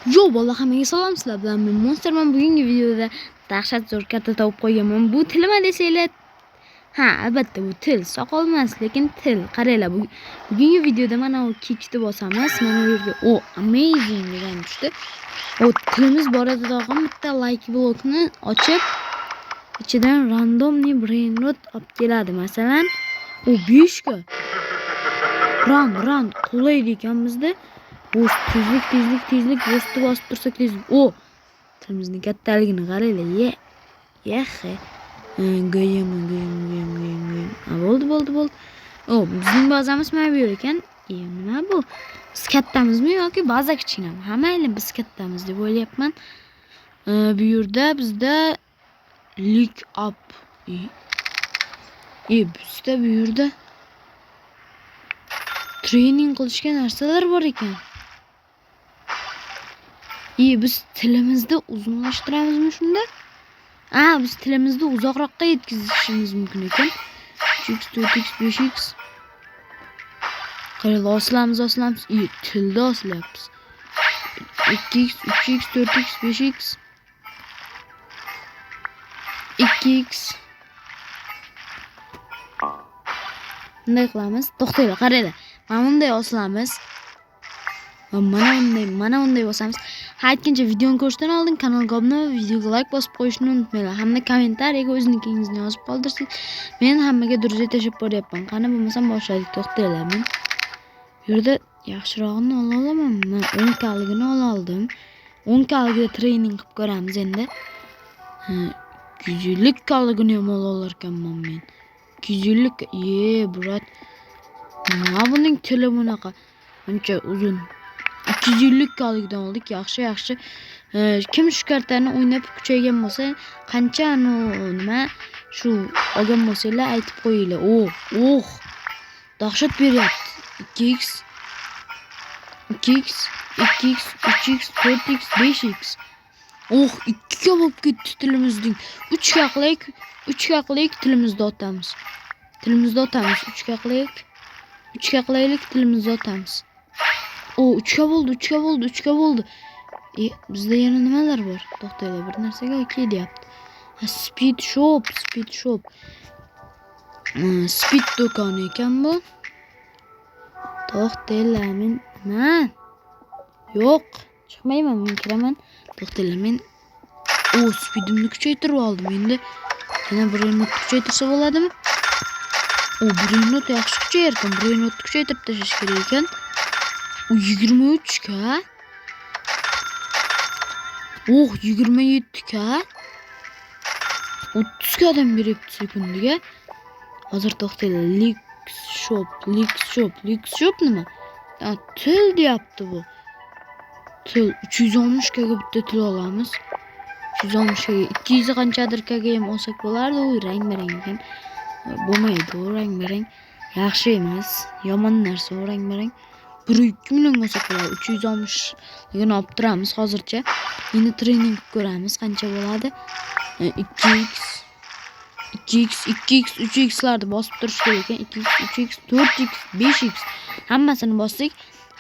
Yo bola, hammaga salom, sizlar bilan men Monsterman. Bugungi videoda dahshat zo'r katta topib qo'yganman. Bu tilma desanglar, ha, albatta bu til, soqol emas, lekin til. Qaranglar, bugungi videoda mana bu kikni bosamiz. Mana bu yerga amazing degan tushdi. O tilimiz bor edi, tog'am bitta like blokni ochib, ichidan randomly brainrot olib keladi. Masalan, u 5 ga run qo'laydi ekanmizda. Tezlik bosib tursak tezlik. Tilimizni kattaligini qaranglar. Yaxshi. Go'yim. Bo'ldi. Bizning bazamiz mana bu yer ekan. Nima bu? Biz kattamizmi yoki baza kichkinami? Hammaylar biz kattamiz deb o'ylayapman. Bu yerda bizda look up. Bizda bu yerda treyning qilishga narsalar bor ekan. Biz tilimizni uzunlashtiramizmi shunda? Biz tilimizni uzoqroqqa yetkazishimiz mumkin ekan. 3x, 4x, 5x. Qaranglar, oslamiz. Tilda oslayapmiz. 2x, 3x, 4x, 5x. 2x. Bunday qilamiz. To'xtanglar, qaranglar. Mana bunday oslamiz. Mana unday bosamiz. Aytgancha videoni ko'rishdan oldin kanalga obuna va videoga like bosib qo'yishni unutmanglar. Hamda kommentariyaga o'zingizning yozib qoldirsangiz, men hammaga durja tashib boryapman. Qani bo'lmasam boshladik. To'xtanglar, men bu yerda yaxshirog'ini ola olamanmi? Men 10 kaligini ola oldim. 10 kaligida treyning qilib ko'ramiz endi. 250 kaligini ham ola olar ekanman men. 250, brat. Nima buning tili bunaqa? Ancha uzun. 250 kaligdan oldik. Yaxshi. Kim shu kartani o'ynab kuchaygan bo'lsa, qancha nima shu olgan bo'lsanglar aytib qo'yinglar. Dahshat beryapti. 2x, 3x, 4x, 5x. 2 ga bo'lib ketdi tilimizning. 3 ga qilaylik tilimizni otamiz. 3 ga qilaylik tilimizni otamiz. 3 ga bo'ldi. Bizda yana nimalar bor? To'xtanglar, bir narsaga kelyapti. Speed shop. Speed do'koni ekan bu. To'xtanglar, men yo'q, chiqmayman, men kiraman. To'xtanglar, men speedimni kuchaytirib oldim. Endi yana brainrot kuchaytirsa bo'ladimi? Brainrot yaxshi kuchayar ekan. Brainrotni kuchaytirib tashlash kerak ekan. 23 ga. 27 ga. 30 gadan beryapti sekundiga. Hozir to'xtanglar. Leaks shop nima? Til deyapti bu. Til 360 ga bitta til olamiz. 360 ga 200 qanchadir kaga ham olsak bo'lardi. Rang-barang ekan. Bo'lmaydi, rang-barang yaxshi emas. Yomon narsa rang-barang. 1-2 million olsak bo'ladi. 360 ligini olib turamiz hozircha. Endi treyning ko'ramiz qancha bo'ladi. 2x, 3x larni bosib turish kerak ekan. 2x, 3x, 4x, 5x hammasini bosdik.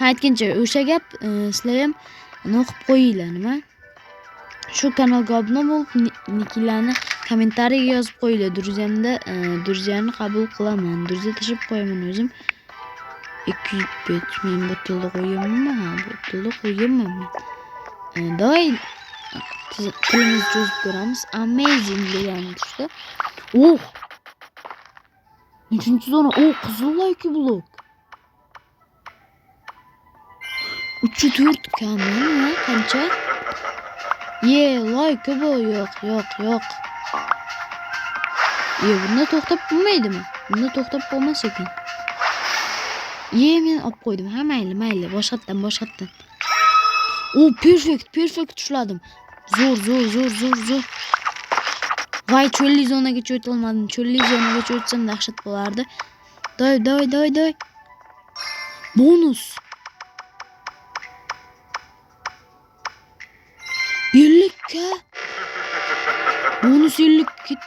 Aytgancha o'sha gap sizlar ham o'qib qo'yinglar, nima? Shu kanalga obuna bo'lib, niklarni kommentariyaga yozib qo'yinglar. Durjani qabul qilaman. Durja tashib qo'yaman o'zim. 205 men bu tilda qo'yamanmi? Doy tilimizni cho'zib ko'ramiz. Amazing degan tushdi. 3-zona. Qizil like blok. 3-4 kami qancha? Like bu yo'q. Bunda to'xtab bo'lmaydimi? Bunda to'xtab bo'lmas ekan. Men olib qo'ydim. Mayli, boshqatdan. Perfect ushladim. Zo'r. Voy, cho'lli zonagacha o'ta olmadim. Cho'lli zonagacha o'tsam dahshat bo'lardi. Doy. Bonus. 50 ga. Bonus 50. Ket.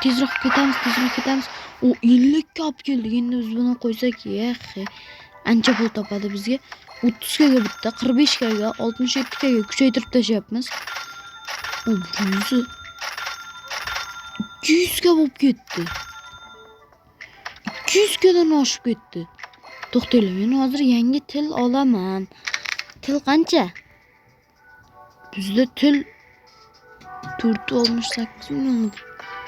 Tezroq ketamiz. 50 ga olib keldik. Endi biz buni qo'ysak, yaxshi. ancha pul topadi bizga. 30 ga bitta, 45 ga, 67 ga kuchaytirib tashlayapmiz. O bunisi 200 ga bo'lib ketdi. 200 gadan oshib ketdi. To'xtanglar, men hozir yangi til olaman. Til qancha? Bizda til 468 millionlik.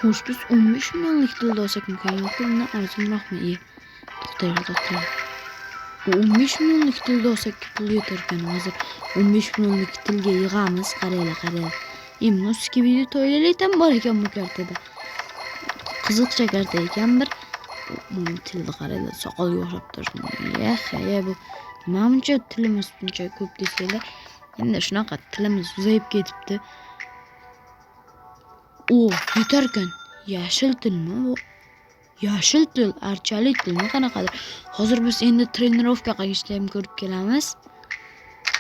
Xo'sh, biz 15 millionlik tilda olsak mumkin. Yo'q, bundan arzonroqmi? To'xtanglar. 15 millionlik tilda olsak pul yetar ekan. Hozir 15 millionlik tilga yig'amiz. Qaranglar. Endi skibidi to'ylar ham bor ekan bu kartada. Qiziqcha karta ekan bir. Tilni qaranglar, soqolga o'xshab turibdi. Bu menimcha tilimiz buncha ko'p desanglar, endi shunaqa tilimiz uzayib ketibdi. O, yetar ekan. Yashil tilmi bu? Yashil til, archalik tilmi qanaqadir. Hozir biz endi trenirovkaga ishlayam ko'rib kelamiz.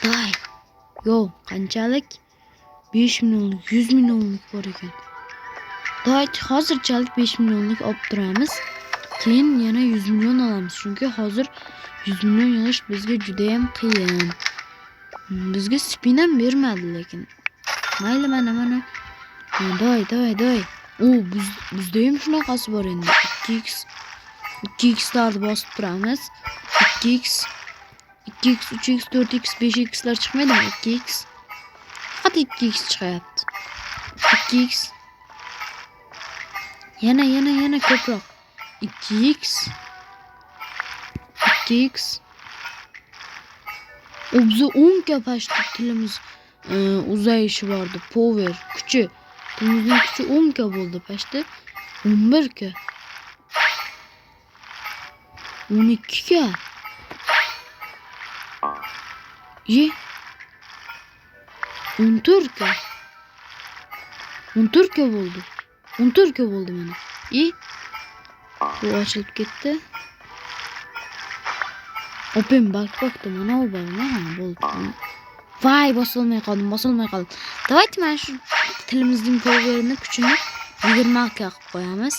Voy. Yo, qanchalik? 5 millionlik, 100 millionlik bor ekan. Do'st, hozirchalik 5 millionlik olib turamiz. Keyin yana 100 million olamiz. Chunki hozir 100 million yig'ish bizga juda ham qiyin. Bizga spin ham bermadi lekin. Mayli, mana. Doy. O, bizda ham shunaqasi bor endi. 2x larni bosib turamiz. 2x, 3x, 4x, 5x lar chiqmaydimi? 2x. Faqat 2x chiqyapti. 2x. Yana ko'proq. 2x. O bize 10 ga pashti tilimiz uzayishi bordi. Power, kuchi. Tilimizning kuchi 10 ga bo'ldi pashti. 11 ga. 12 ga. 14 ga. 14 ga bo'ldi. 14 ga bo'ldi mana. Bu ochilib ketdi. Open bakdim, mana bu bo'ldi. Voy, bosolmay qoldim. Davayt mana shu tilimizning powerini, kuchini 20 ga qilib qo'yamiz.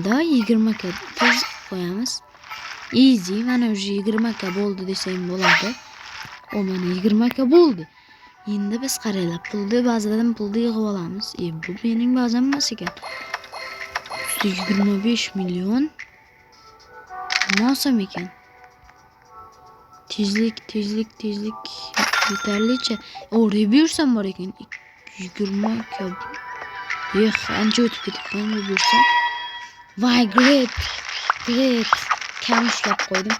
Da 20 ga tez qo'yamiz. Easy, mana уже 20 ga bo'ldi desam bo'ladi. O mana 20 ga bo'ldi. Endi biz qaranglar, ba'zidan pulni yig'ib olamiz. Bu mening ba'zam emas ekan. 25 million. Nasıl ekan? Tezlik yetarlicha. Oraya buyursam bor ekan. 20 ga. Ancha o'tib ketibman bu buyursam. Voy, great. Kam ushlab qo'ydim.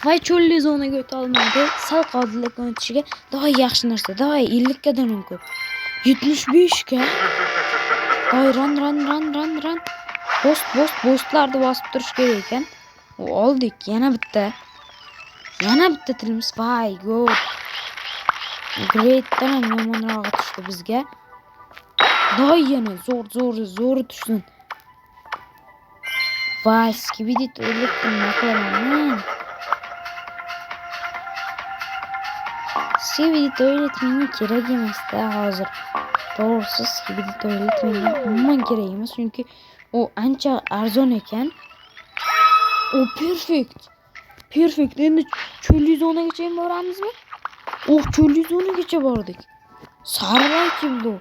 Voy, cho'lli zonaga o'ta olmadi. Sal qodirlik o'tishiga. Daha yaxshi narsa. Daha 50 gadan ham ko'p. 75 ga. Voy, run. Boostlarni bosib turish kerak ekan. Oldik, yana bitta tilimiz. Voy, good. Greatdan ham yomonroq tushdi bizga. Voy, yana zo'r tushsin. Voy, skibidi to'ylik nima qilaman? Skibidi to'ylik menga kerak emas-da hozir. To'g'risi, skibidi to'ylik menga umuman kerak emas, chunki o ancha arzon ekan. O perfect. Endi cho'lli zonagacha boramizmi? Cho'lli zonagacha bordik. Sarvoy keldi.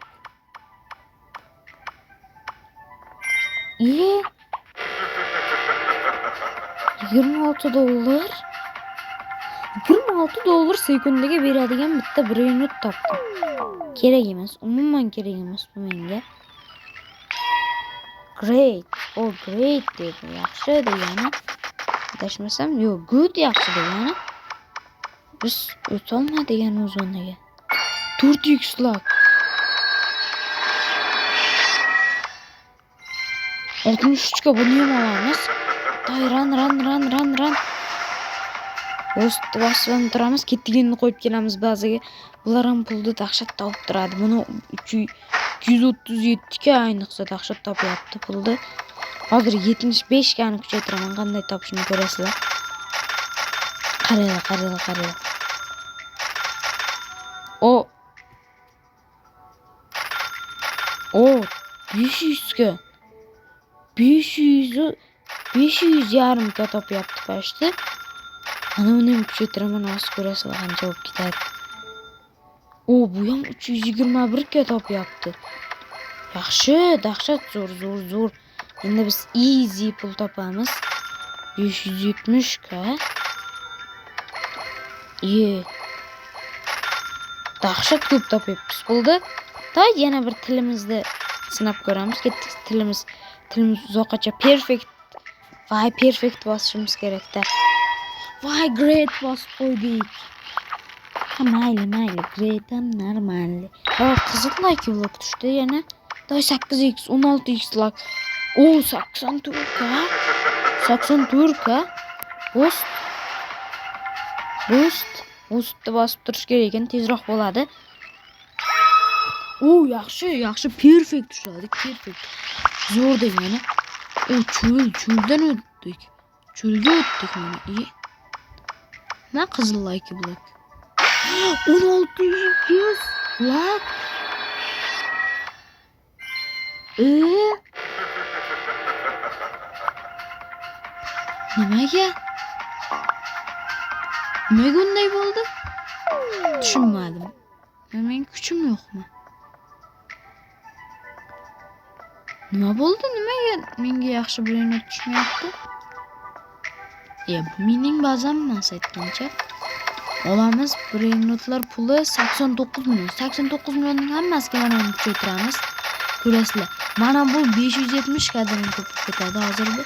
$26. $26 sekundiga beradigan bitta brainrot topdim. Kerak emas, umuman kerak emas bu menga. Great dedi. Yaxshi degani. Adashmasam, yo'q, good yaxshi degani. Biz o'tolmadik yana o'zonaga. 4x lag. 63 ga buni ham olamiz. Toy, run. Bosib turamiz, ketganini qo'yib kelamiz bazaga. Bular ham pulni dahshat topib turadi. Buni 237 ga ayniqsa dahshat topyapti pulni. Hozir 75 gani kuchaytiraman, qanday topishini ko'rasizlar. Qaranglar. O 500 ga. 500 yarim ga topyapti pashti. Ana uni ham kuchaytiraman, hozir ko'rasizlar qancha bo'lib ketadi. O, bu ham 321 ga topyapti. Yaxshi, dahshat, zo'r. Endi biz easy pul topamiz. 570 ga. Dahshat ko'p topyapmiz pulni. Da yana bir tilimizni sinab ko'ramiz. Ketdik, tilimiz uzoqacha perfect. Voy, perfect bosishimiz kerak-da. Voy, great bosib qo'ydik. Mayli, great ham normalniy. Qizil like blok tushdi yana. 8x, 16x like. O, 84 ga. 84 ga. Boostni bosib turish kerak ekan, tezroq bo'ladi. O, yaxshi, perfect tushadi, perfect. Zo'r degani. O, cho'ldan o'tdik. Cho'lga o'tdik mana. Nima qizil like blok? 16x like. Nimaga unday bo'ldi? Tushunmadim. Mening kuchim yo'qmi? Nima bo'ldi? Nimaga menga yaxshi birini tushmayapti? Bu mening bazam emas aytgancha. Olamiz birinotlar puli 89 million. 89 millionning hammasiga mana buni kuchaytiramiz. Ko'rasizlar. Mana bu 570 kadrni topib ketadi hozir bu.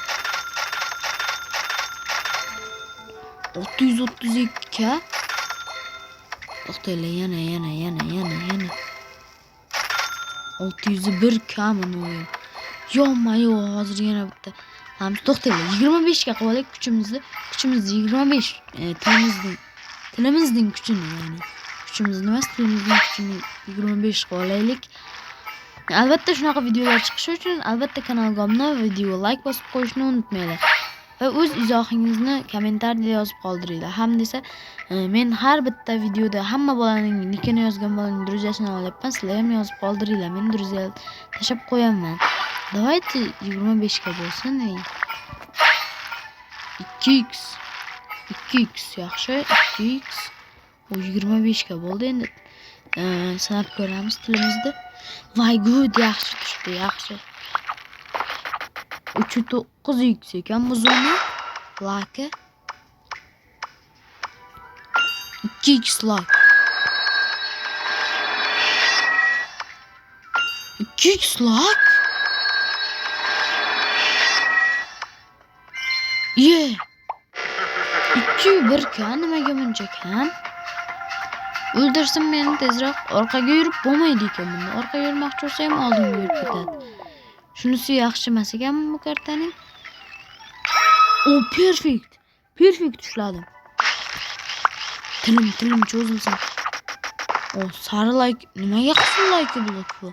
632 ga. To'xtanglar, yana. 601 ga mana. Yo, hozir yana bitta. To'xtanglar, 25 ga qo'yaylik kuchimizni. Kuchimiz 25. Tilimizning kuchini, ya'ni. Kuchimizni emas, tilimizning kuchini 25 qo'yaylik. Albatta shunaqa videolar chiqishi uchun albatta kanalga obuna va videoga like bosib qo'yishni unutmanglar. Va o'z izohingizni kommentariyada yozib qoldiringlar. Ham desa, men har bitta videoda hamma bolaning nikini yozgan bolaning druziyasini olyapman. Sizlar ham yozib qoldiringlar. Men druziya tashab qo'yaman. Давайте 25 ga bo'lsin. 2x yaxshi, 2x. O 25 ga bo'ldi endi. Sinab ko'ramiz tilimizda. Voy, good, yaxshi tushdi, yaxshi. 39x ekan bu zona. Like. 2x like. 2x like. 2-1 ga nimaga buncha kam? O'ldirsin meni tezroq. Orqaga yurib bo'lmaydi ekan bunda. Orqaga yurmoqchi bo'lsa ham oldinga yurib ketadi. Shunisi yaxshi emas ekan bu kartaning. O, perfect ushladim. Tilim cho'zilsin. O, sari like, nimaga qizil like blok bu?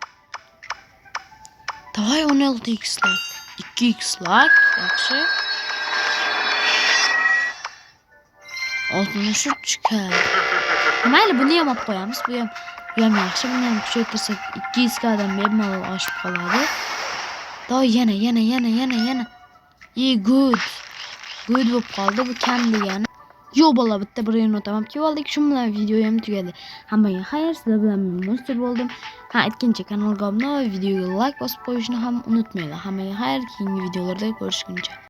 Davay 16x like, 2x like, yaxshi. 63 ga. Mayli, buni ham olib qo'yamiz. Bu ham yaxshi. Buni ham kuchaytirsak 2x gadan bemalol oshib qoladi. Yana. Good bo'lib qoldi. Bu kam degani. Yo bola, bitta birini o'tamabki oldik. Shu bilan video ham tugadi. Hammaga xayr, sizlar bilan men Monster bo'ldim. Aytgancha kanalga obuna va videoga like bosib qo'yishni ham unutmanglar. Hammaga xayr, keyingi videolarda ko'rishguncha.